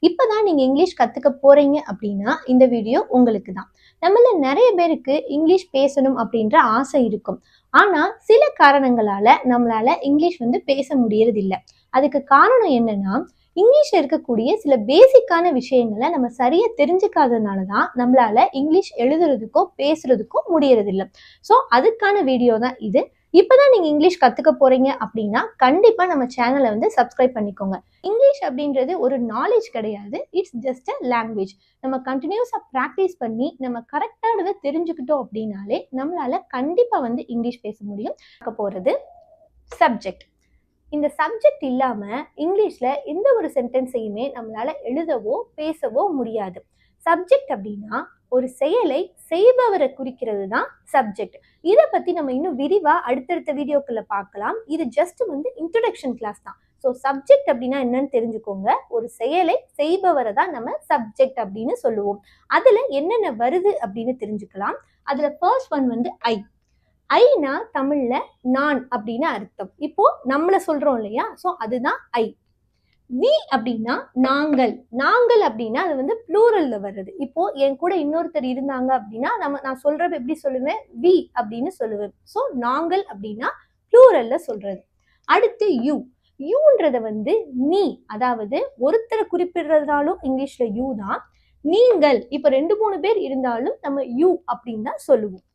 இப்பதான் நீங்க இங்கிலீஷ் கத்துக்க போறீங்க அப்படின்னா இந்த வீடியோ உங்களுக்கு தான். நம்மள நிறைய பேருக்கு இங்கிலீஷ் பேசணும் அப்படின்ற ஆசை இருக்கும். ஆனா சில காரணங்களால நம்மளால இங்கிலீஷ் பேச முடியறது இல்ல. அதுக்கு காரணம் என்னன்னா, இங்கிலீஷ்ல இருக்கக்கூடிய சில பேசிக்கான விஷயங்களை நம்ம சரியா தெரிஞ்சுக்காததுனால தான் நம்மளால இங்கிலீஷ் எழுதுறதுக்கோ பேசுறதுக்கோ முடியறது இல்ல. ஸோ அதுக்கான வீடியோ தான் இது. இப்பதான் நீங்க இங்கிலீஷ் கத்துக்க போறீங்க அப்படின்னா கண்டிப்பா நம்ம சேனலை சப்ஸ்கிரைப் பண்ணிக்கோங்க. இங்கிலீஷ் அப்படின்றது ஒரு நாலேஜ் கிடையாது, இட்ஸ் ஜஸ்ட் அ லாங்குவேஜ். நம்ம கண்டினியூஸா ப்ராக்டிஸ் பண்ணி நம்ம கரெக்டானதை தெரிஞ்சுக்கிட்டோம் அப்படின்னாலே நம்மளால கண்டிப்பா இங்கிலீஷ் பேச முடியும். பார்க்க போறது சப்ஜெக்ட். இந்த சப்ஜெக்ட் இல்லாம இங்கிலீஷ்ல எந்த ஒரு சென்டென்ஸையுமே நம்மளால எழுதவோ பேசவோ முடியாது. சப்ஜெக்ட் அப்படின்னா ஒரு செயலை செய்பவரை குறிக்கிறது தான் சப்ஜெக்ட். இதை பத்தி நம்ம இன்னும் விரிவா அடுத்தடுத்த வீடியோக்குள்ள பார்க்கலாம். இது ஜஸ்ட் இன்ட்ரோடக்ஷன் கிளாஸ் தான். ஸோ சப்ஜெக்ட் அப்படின்னா என்னன்னு தெரிஞ்சுக்கோங்க. ஒரு செயலை செய்பவரை தான் நம்ம சப்ஜெக்ட் அப்படின்னு சொல்லுவோம். அதுல என்னென்ன வருது அப்படின்னு தெரிஞ்சுக்கலாம். அதுல ஃபர்ஸ்ட் ஒன் ஐ. ஐனா தமிழ்ல நான் அப்படின்னு அர்த்தம். இப்போ நம்மள சொல்றோம் இல்லையா, சோ அதுதான் ஐ. வி அப்படின்னா நாங்கள். நாங்கள் அப்படின்னா அது ப்ளூரல்ல வருது. இப்போ என் கூட இன்னொருத்தர் இருந்தாங்க அப்படின்னா நான் சொல்றது எப்படி சொல்லுவேன், வி அப்படின்னு சொல்லுவேன். ஸோ நாங்கள் அப்படின்னா ப்ளூரல்ல சொல்றது. அடுத்து யூ. யூன்றத நீ, அதாவது ஒருத்தரை குறிப்பிடுறதாலும் இங்கிலீஷ்ல யூ தான். நீங்கள், இப்ப 2-3 பேர் இருந்தாலும் நம்ம யூ அப்படின்னு தான் சொல்லுவோம்.